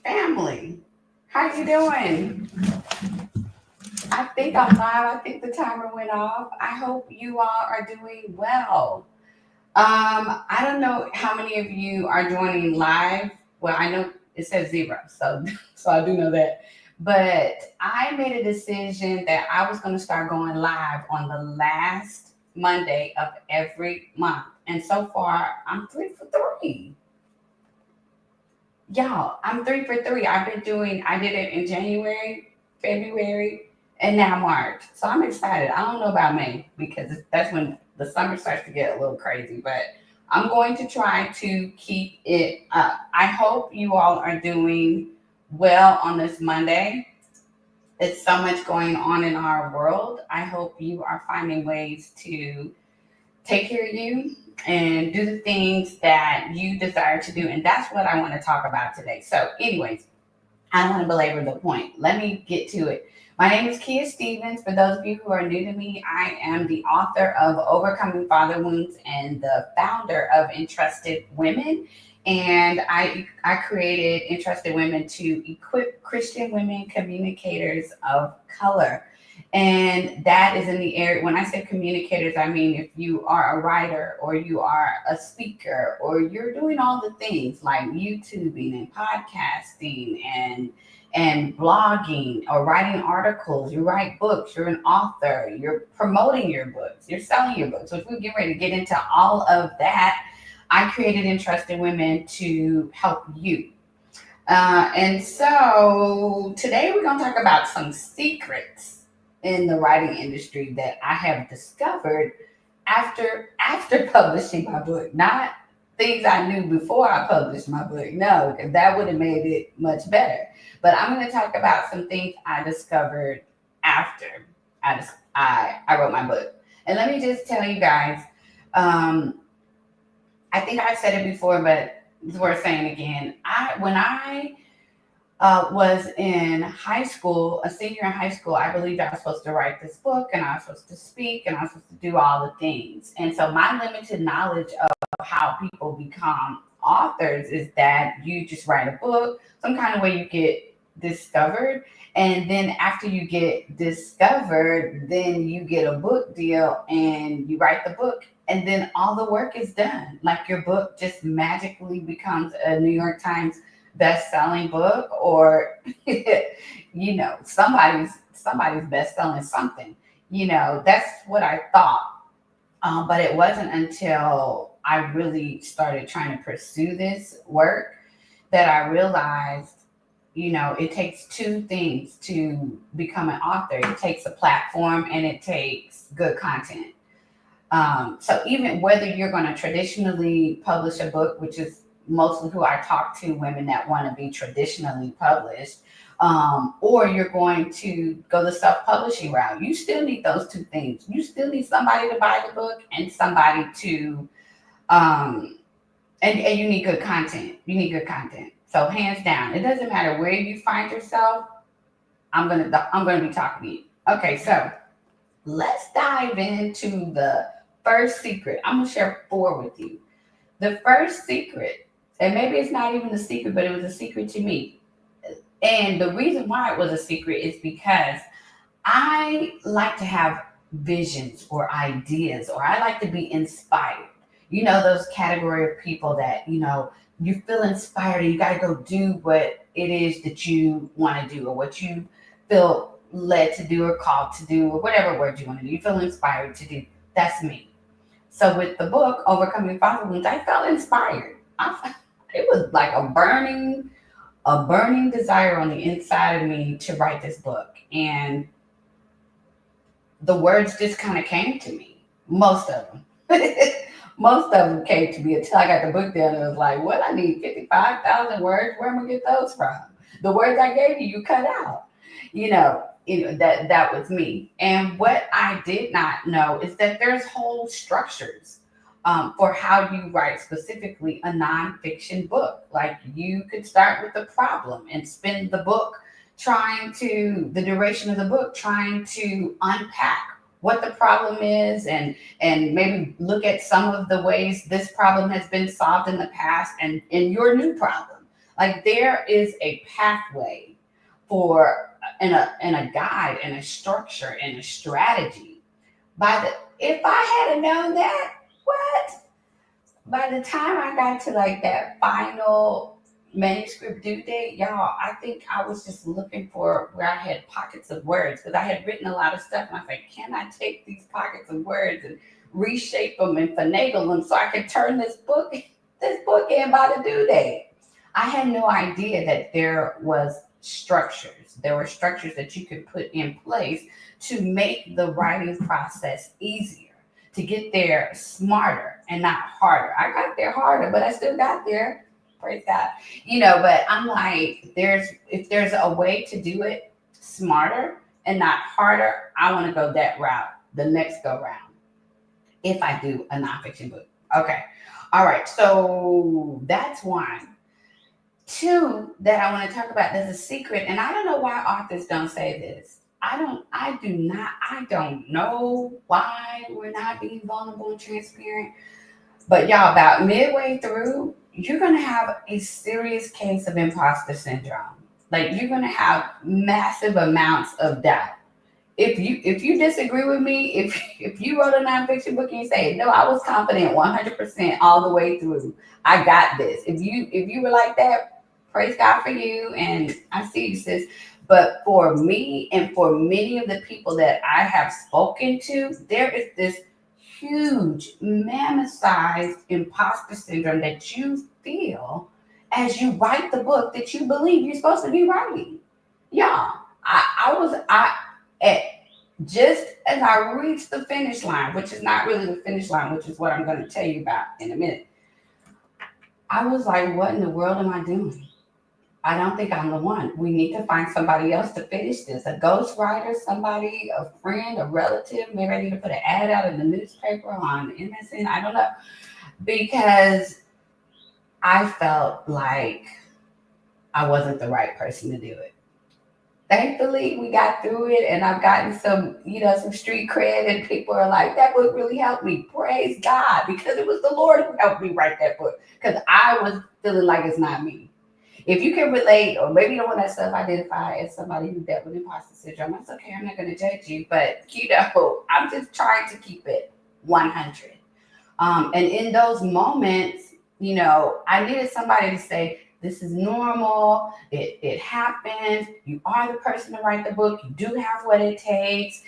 Family, how you doing? I think I'm live. I think the timer went off. I hope you all are doing well. I don't know how many of you are joining live. Well, I know it says zero, so so I do know that. But I made a decision that I was going to start going live on the last Monday of every month, and so far I'm 3 for 3. Y'all, I'm 3 for 3. I did it in January, February, and now March. So I'm excited. I don't know about May because that's when the summer starts to get a little crazy, but I'm going to try to keep it up. I hope you all are doing well on this Monday. It's so much going on in our world. I hope you are finding ways to take care of you and do the things that you desire to do. And that's what I want to talk about today. So, anyways, I don't want to belabor the point. Let me get to it. My name is Kia Stevens. For those of you who are new to me, I am the author of Overcoming Father Wounds and the founder of Entrusted Women. And I created Entrusted Women to equip Christian women communicators of color. And that is in the area. When I say communicators, I mean if you are a writer or you are a speaker or you're doing all the things like YouTubing and podcasting and blogging or writing articles, you write books, you're an author, you're promoting your books, you're selling your books. So if we get ready to get into all of that, I created Entrusted Women to help you. And so today we're going to talk about some secrets in the writing industry that I have discovered after publishing my book. Not things I knew before I published my book. No, because that would have made it much better. But I'm going to talk about some things I discovered after I wrote my book. And let me just tell you guys, I think I've said it before, but it's worth saying again. When I was in high school, a senior in high school, I believed I was supposed to write this book and I was supposed to speak and I was supposed to do all the things. And so my limited knowledge of how people become authors is that you just write a book, some kind of way you get discovered. And then after you get discovered, then you get a book deal and you write the book. And then all the work is done. Like your book just magically becomes a New York Times best-selling book, or somebody's best-selling something. That's what I thought. But it wasn't until I really started trying to pursue this work that I realized, it takes two things to become an author. It takes a platform and it takes good content. So even whether you're going to traditionally publish a book, which is mostly who I talk to, women that want to be traditionally published, or you're going to go the self-publishing route, you still need those two things. You still need somebody to buy the book and somebody to, and you need good content. You need good content. So hands down, it doesn't matter where you find yourself. I'm gonna be talking to you. Okay, so let's dive into the first secret. I'm gonna share 4 with you. The first secret, and maybe it's not even a secret, but it was a secret to me. And the reason why it was a secret is because I like to have visions or ideas, or I like to be inspired. Those category of people that, you feel inspired and you got to go do what it is that you want to do or what you feel led to do or called to do or whatever word you want to do. You feel inspired to do. That's me. So with the book, Overcoming Father Wounds, I felt inspired. It was like a burning desire on the inside of me to write this book. And the words just kind of came to me. Most of them. Most of them came to me until I got the book done. And it was like, what? I need 55,000 words. Where am I going to get those from? The words I gave you, you cut out. That was me. And what I did not know is that there's whole structures for how you write specifically a nonfiction book. Like you could start with the problem and spend the duration of the book trying to unpack what the problem is and maybe look at some of the ways this problem has been solved in the past and in your new problem. Like there is a pathway for and a guide and a structure and a strategy. By the if I had known that, what? By the time I got to like that final manuscript due date, y'all, I think I was just looking for where I had pockets of words because I had written a lot of stuff and I was like, can I take these pockets of words and reshape them and finagle them so I can turn this book in by the due date? I had no idea that there was structures. There were structures that you could put in place to make the writing process easier, to get there smarter and not harder. I got there harder, but I still got there. Praise God. But I'm like, if there's a way to do it smarter and not harder, I want to go that route the next go round if I do a nonfiction book. Okay. All right. So that's one. Two that I want to talk about. There's a secret, and I don't know why authors don't say this. I don't know why we're not being vulnerable and transparent. But y'all, about midway through, you're gonna have a serious case of imposter syndrome. Like you're gonna have massive amounts of doubt. If you disagree with me, if you wrote a nonfiction book and you say, no, I was confident 100% all the way through, I got this. If you were like that, praise God for you, and I see you, sis. But for me and for many of the people that I have spoken to, there is this huge, mammoth-sized imposter syndrome that you feel as you write the book that you believe you're supposed to be writing. Yeah, at just as I reached the finish line, which is not really the finish line, which is what I'm going to tell you about in a minute. I was like, what in the world am I doing? I don't think I'm the one. We need to find somebody else to finish this. A ghostwriter, somebody, a friend, a relative. Maybe I need to put an ad out in the newspaper on MSN. I don't know. Because I felt like I wasn't the right person to do it. Thankfully, we got through it, and I've gotten some street cred, and people are like, that book really helped me. Praise God, because it was the Lord who helped me write that book. Because I was feeling like it's not me. If you can relate, or maybe you don't want to self-identify as somebody who dealt with imposter syndrome, that's okay. I'm not going to judge you, but I'm just trying to keep it 100. And in those moments, I needed somebody to say, this is normal. It happens. You are the person to write the book. You do have what it takes.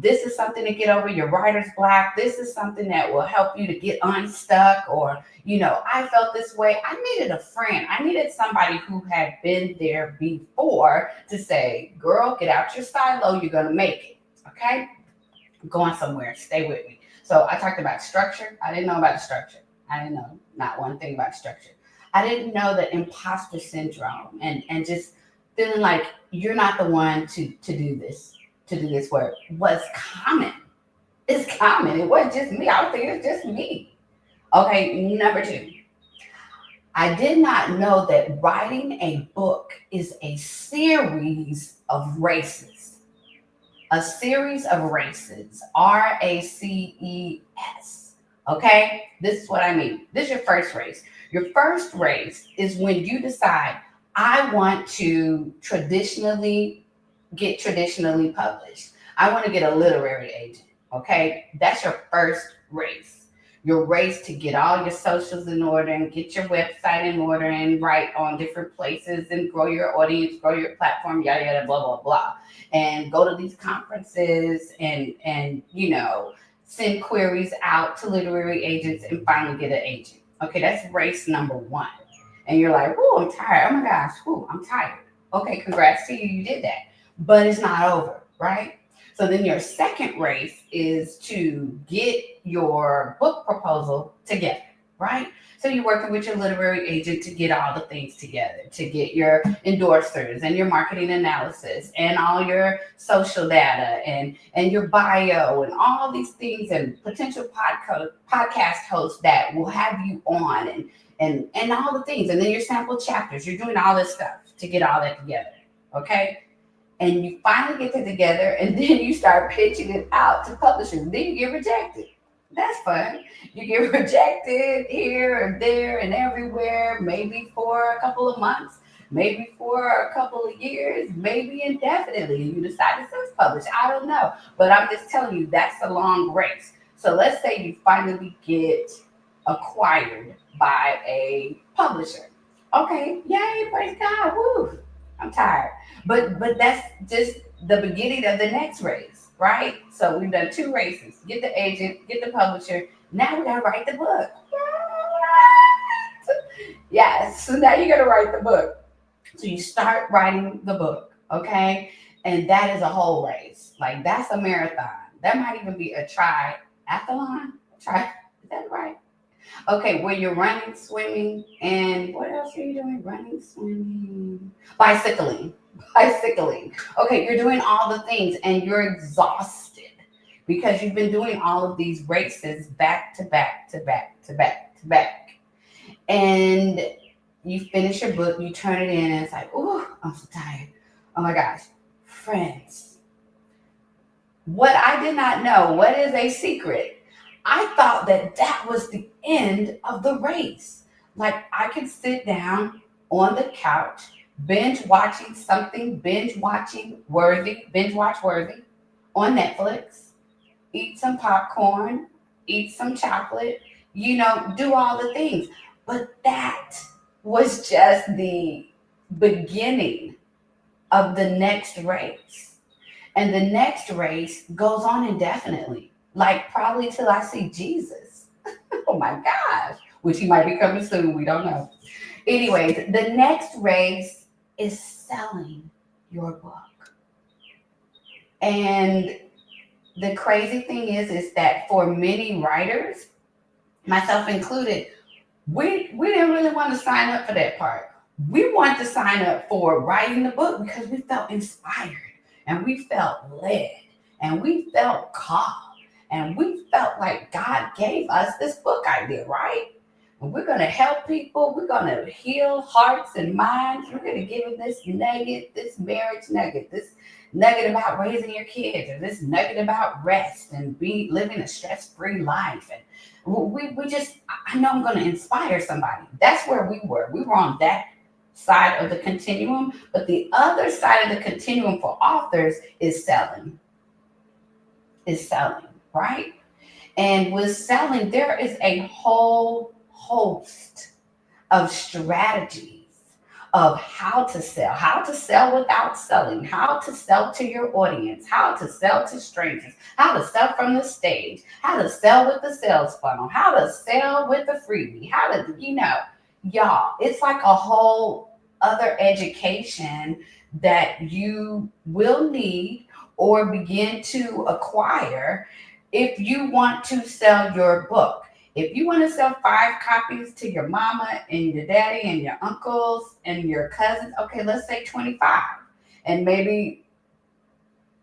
This is something to get over your writer's block. This is something that will help you to get unstuck. Or, I felt this way. I needed a friend. I needed somebody who had been there before to say, girl, get out your silo. You're going to make it. Okay? I'm going somewhere. Stay with me. So I talked about structure. I didn't know about the structure. I didn't know not one thing about structure. I didn't know that imposter syndrome and just feeling like you're not the one to do this work was common. It's common. It wasn't just me. I was thinking it's just me. Okay, number two. I did not know that writing a book is a series of races. A series of races. RACES. Okay? This is what I mean. This is your first race. Your first race is when you decide, I want to get traditionally published. I want to get a literary agent. Okay? That's your first race. Your race to get all your socials in order and get your website in order and write on different places and grow your audience, grow your platform, yada, yada, blah, blah, blah. And go to these conferences and send queries out to literary agents and finally get an agent. Okay, that's race number one. And you're like, oh, I'm tired. Oh my gosh, I'm tired. Okay, congrats to you. You did that. But it's not over, right? So then your second race is to get your book proposal together, right? So you're working with your literary agent to get all the things together, to get your endorsers and your marketing analysis and all your social data and your bio and all these things and potential podcast hosts that will have you on and all the things. And then your sample chapters, you're doing all this stuff to get all that together, okay? And you finally get it together and then you start pitching it out to publishers. Then you get rejected. That's fun. You get rejected here and there and everywhere, maybe for a couple of months, maybe for a couple of years, maybe indefinitely. You decide to self-publish. I don't know. But I'm just telling you, that's a long race. So let's say you finally get acquired by a publisher. Okay, yay, praise God. Woo. I'm tired. But that's just the beginning of the next race, right? So we've done two races. Get the agent, get the publisher. Now we gotta write the book. Yes. So now you gotta write the book. So you start writing the book, okay? And that is a whole race. Like that's a marathon. That might even be a triathlon. Try is that right? Okay, where you're running, swimming, and what else are you doing? Running, swimming, bicycling. Bicycling. Okay, you're doing all the things and you're exhausted because you've been doing all of these races back to back to back to back to back. And you finish your book, you turn it in, and it's like, oh, I'm so tired. Oh my gosh. Friends, what I did not know, what is a secret? I thought that that was the end of the race. Like I could sit down on the couch, binge watching something, binge watch worthy on Netflix, eat some popcorn, eat some chocolate, do all the things. But that was just the beginning of the next race. And the next race goes on indefinitely, like probably till I see Jesus. Oh my gosh, which he might be coming soon. We don't know. Anyways, the next race is selling your book. And the crazy thing is that for many writers, myself included, we didn't really want to sign up for that part. We wanted to sign up for writing the book because we felt inspired and we felt led and we felt calm and we felt like God gave us this book idea, right? And we're going to help people. We're going to heal hearts and minds. We're going to give them this nugget, this marriage nugget, this nugget about raising your kids, or this nugget about rest and living a stress-free life. And we just, I know I'm going to inspire somebody. That's where we were. We were on that side of the continuum, but the other side of the continuum for authors is selling, right? And with selling, there is a whole host of strategies of how to sell without selling, how to sell to your audience, how to sell to strangers, how to sell from the stage, how to sell with the sales funnel, how to sell with the freebie, how to, y'all, it's like a whole other education that you will need or begin to acquire if you want to sell your book. If you want to sell 5 copies to your mama and your daddy and your uncles and your cousins, okay, let's say 25. And maybe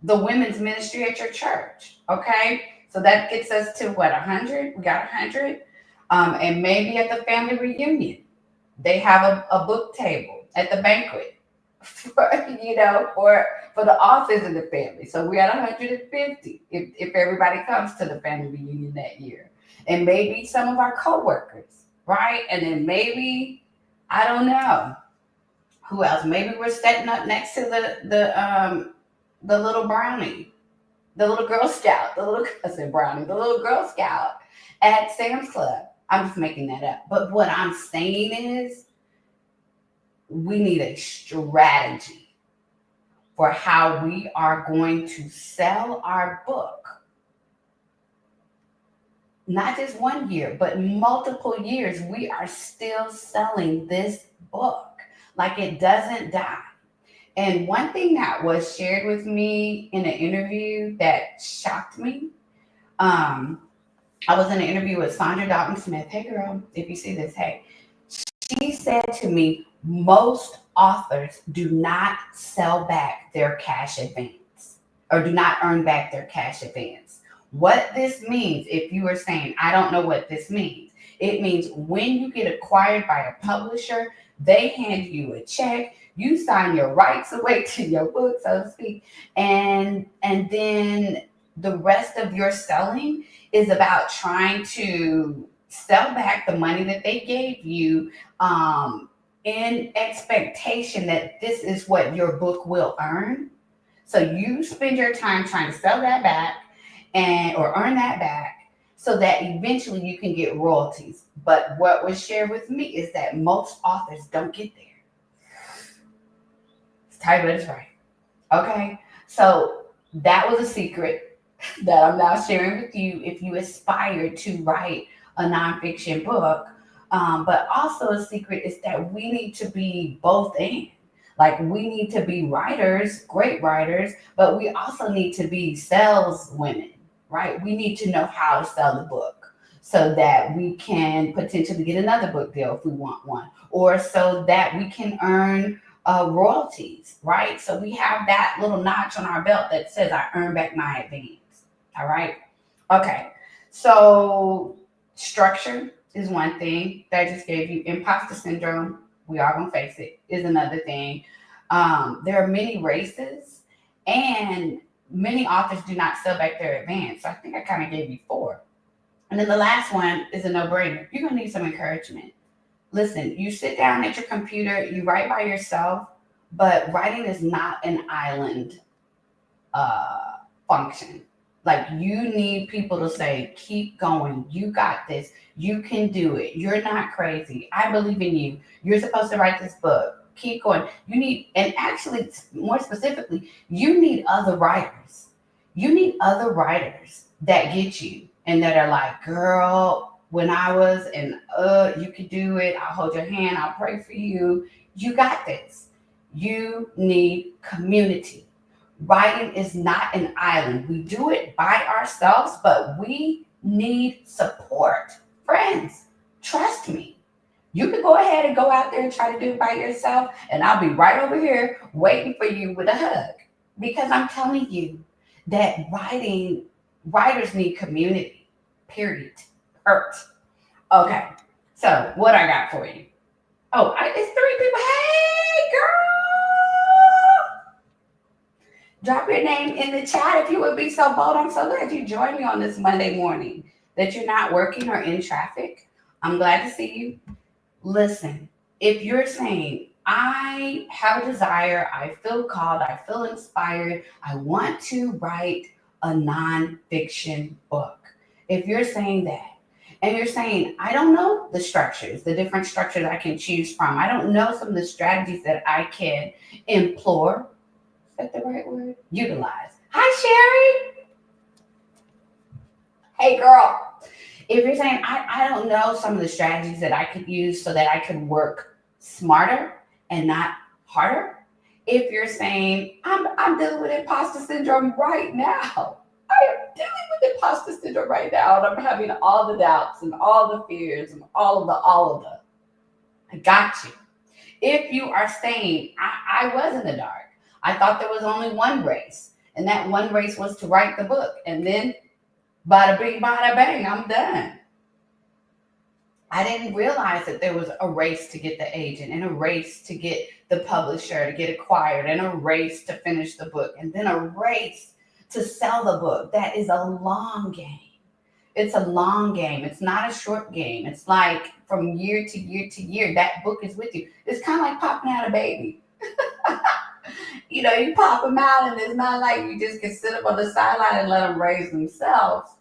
the women's ministry at your church, okay? So that gets us to what, 100? We got 100. And maybe at the family reunion, they have a book table at the banquet for the authors in the family. So we're at 150 if everybody comes to the family reunion that year. And maybe some of our coworkers, right? And then maybe, I don't know, who else? Maybe we're setting up next to the little brownie, the little Girl Scout, the little Girl Scout at Sam's Club. I'm just making that up. But what I'm saying is we need a strategy for how we are going to sell our book. Not just 1 year, but multiple years. We are still selling this book like it doesn't die. And one thing that was shared with me in an interview that shocked me, I was in an interview with Sandra Dalton Smith. Hey girl, if you see this, hey. She said to me, most authors do not sell back their cash advance or do not earn back their cash advance. What this means, if you are saying, I don't know what this means, it means when you get acquired by a publisher, they hand you a check, you sign your rights away to your book, so to speak, and then the rest of your selling is about trying to sell back the money that they gave you, in expectation that this is what your book will earn. So you spend your time trying to sell that back and or earn that back so that eventually you can get royalties. But what was shared with me is that most authors don't get there. It's tight, but it's right. Okay. So that was a secret that I'm now sharing with you if you aspire to write a nonfiction book. But also a secret is that we need to be both and. Like we need to be writers, great writers, but we also need to be sales women, right? We need to know how to sell the book so that we can potentially get another book deal if we want one, or so that we can earn royalties, right? So we have that little notch on our belt that says I earn back my advance. All right. Okay. So structure is one thing that I just gave you. Imposter syndrome, we are gonna face it, is another thing. There are many races, and many authors do not sell back their advance. So I think I kind of gave you four. And then the last one is a no-brainer. You're gonna need some encouragement. Listen, you sit down at your computer, you write by yourself, but writing is not an island function. Like you need people to say, keep going. You got this. You can do it. You're not crazy. I believe in you. You're supposed to write this book. Keep going. You need, and actually, more specifically, you need other writers. You need other writers that get you and that are like, girl, when I was, and you can do it. I'll hold your hand. I'll pray for you. You got this. You need community. Writing is not an island. We do it by ourselves, but we need support. Friends, trust me. You can go ahead and go out there and try to do it by yourself, and I'll be right over here waiting for you with a hug. Because I'm telling you that writers need community. Period. Hurt. Okay. So what I got for you? Oh, it's three people. Hey, girl. Drop your name in the chat if you would be so bold. I'm so glad you joined me on this Monday morning, that you're not working or in traffic. I'm glad to see you. Listen, if you're saying, I have a desire, I feel called, I feel inspired, I want to write a nonfiction book. If you're saying that, and you're saying, I don't know the structures, the different structures I can choose from. I don't know some of the strategies that I can employ. Is that the right word? Utilize. Hi, Sherry. Hey, girl. If you're saying, I don't know some of the strategies that I could use so that I could work smarter and not harder. If you're saying, I'm dealing with imposter syndrome right now. I am dealing with imposter syndrome right now. And I'm having all the doubts and all the fears and all of the. I got you. If you are saying, I was in the dark. I thought there was only one race, and that one race was to write the book. And then, bada bing, bada bang, I'm done. I didn't realize that there was a race to get the agent, and a race to get the publisher to get acquired, and a race to finish the book, and then a race to sell the book. That is a long game. It's a long game. It's not a short game. It's like from year to year to year, that book is with you. It's kind of like popping out a baby. You pop them out, and it's not like you just can sit up on the sideline and let them raise themselves.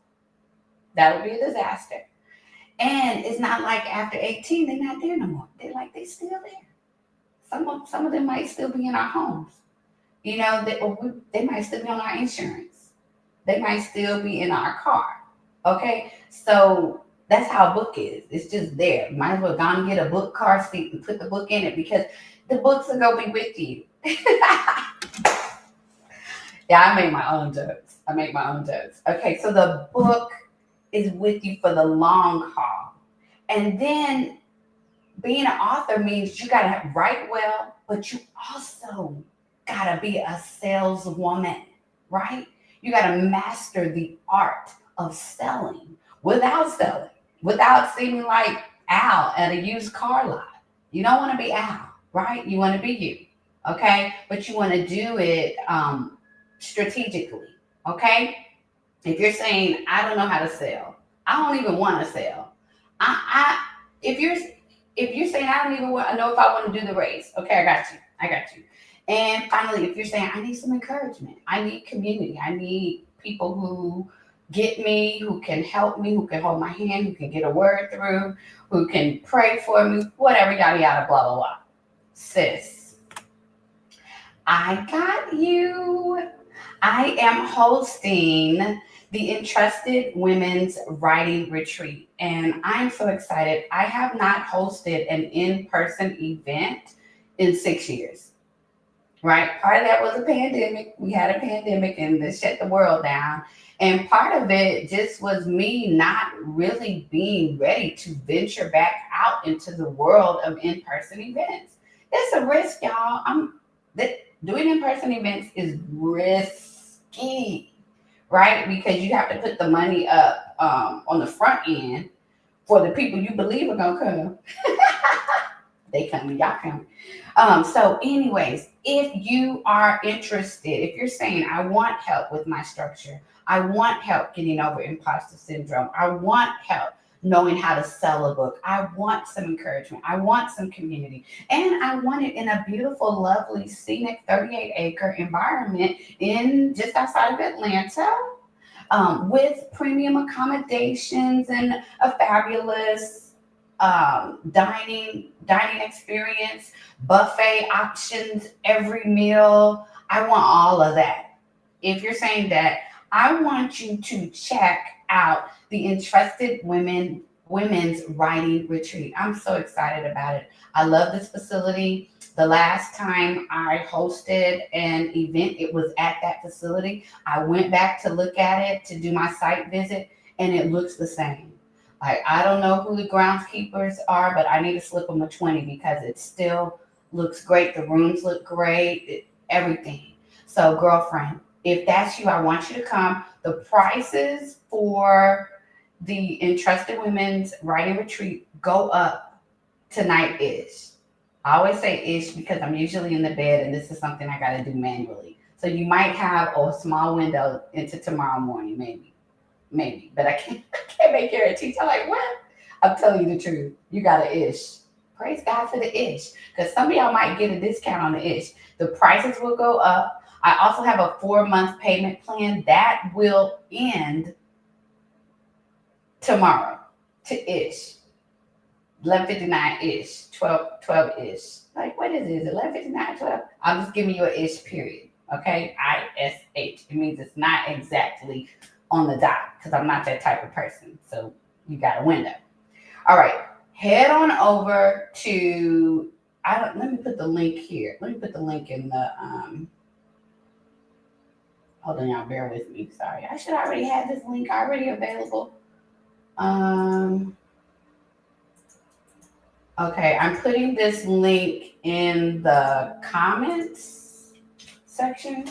That would be a disaster. And it's not like after 18, they're not there no more. They're still there. Some of them might still be in our homes. They might still be on our insurance. They might still be in our car. Okay? So that's how a book is. It's just there. You might as well go and get a book car seat and put the book in it, because the books are going to be with you. Yeah, I make my own jokes. Okay, so the book is with you for the long haul. And then being an author means you got to write well, but you also got to be a saleswoman, right? You got to master the art of selling without seeming like Al at a used car lot. You don't want to be Al, right? You want to be you, okay? But you want to do it strategically, okay? If you're saying I don't know how to sell, I don't even want to sell. I if you're saying I don't even want to know if I want to do the race, okay, I got you. I got you. And finally, if you're saying I need some encouragement, I need community, I need people who get me, who can help me, who can hold my hand, who can get a word through, who can pray for me, whatever, yada yada, blah blah blah. Sis, I got you. I am hosting the Entrusted Women's Writing Retreat, and I'm so excited. I have not hosted an in person event in 6 years, right? Part of that was a pandemic. We had a pandemic and this shut the world down. And part of it just was me not really being ready to venture back out into the world of in person events. It's a risk, y'all. That doing in person events is risky, right? Because you have to put the money up on the front end for the people you believe are gonna come. They coming, y'all coming. So, anyways, if you are interested, if you're saying I want help with my structure, I want help getting over imposter syndrome, I want help knowing how to sell a book, I want some encouragement, I want some community, and I want it in a beautiful, lovely, scenic 38-acre environment in just outside of Atlanta, with premium accommodations and a fabulous dining experience, buffet options every meal. I want all of that. If you're saying that, I want you to check out the Entrusted Women's Writing Retreat. I'm so excited about it. I love this facility. The last time I hosted an event, it was at that facility. I went back to look at it to do my site visit, and it looks the same. Like, I don't know who the groundskeepers are, but I need to slip them a 20 because it still looks great. The rooms look great, everything. So, girlfriend, if that's you, I want you to come. The prices for the Entrusted Women's Writing Retreat go up tonight-ish. I always say ish because I'm usually in the bed and this is something I got to do manually. So you might have a small window into tomorrow morning, maybe, but I can't make guarantees. I'm like, what? I'm telling you the truth. You got an ish. Praise God for the ish, because some of y'all might get a discount on the ish. The prices will go up. I also have a 4-month payment plan that will end tomorrow to ish. 11:59-ish, 12-ish. Like, what is it? 11:59, 12? I'm just giving you an ish period. Okay? ISH. It means it's not exactly on the dot because I'm not that type of person. So you got a window. All right. Head on over to let me put the link here. Let me put the link in the hold on, y'all, bear with me. Sorry. I should already have this link already available. Okay, I'm putting this link in the comments section.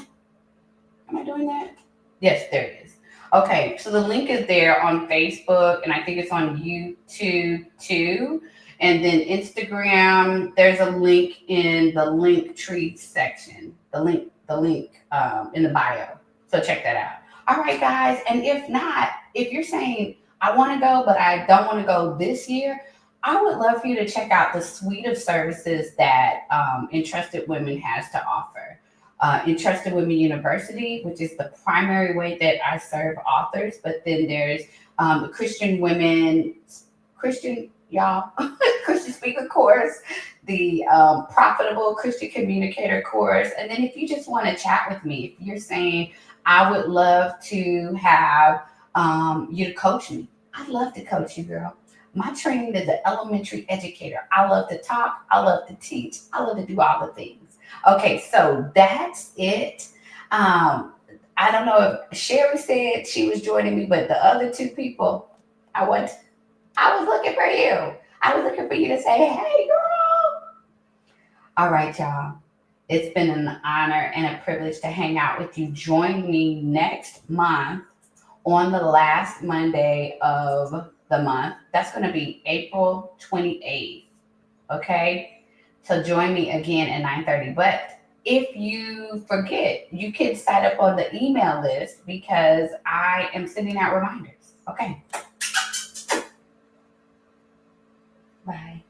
Am I doing that? Yes, there it is. Okay, so the link is there on Facebook, and I think it's on YouTube too. And then Instagram, there's a link in the link tree section, the link in the bio. So check that out. All right, guys. And if not, if you're saying, I want to go, but I don't want to go this year, I would love for you to check out the suite of services that Entrusted Women has to offer. Entrusted Women University, which is the primary way that I serve authors, but then there's the Christian speaker course, the profitable Christian communicator course. And then if you just want to chat with me, if you're saying, I would love to have you to coach me. I'd love to coach you, girl. My training is an elementary educator. I love to talk. I love to teach. I love to do all the things. Okay, so that's it. I don't know if Sherry said she was joining me, but the other two people, I was looking for you. I was looking for you to say, hey, girl. All right, y'all. It's been an honor and a privilege to hang out with you. Join me next month on the last Monday of the month. That's going to be April 28th. Okay? So join me again at 9:30. But if you forget, you can sign up on the email list because I am sending out reminders. Okay. Bye.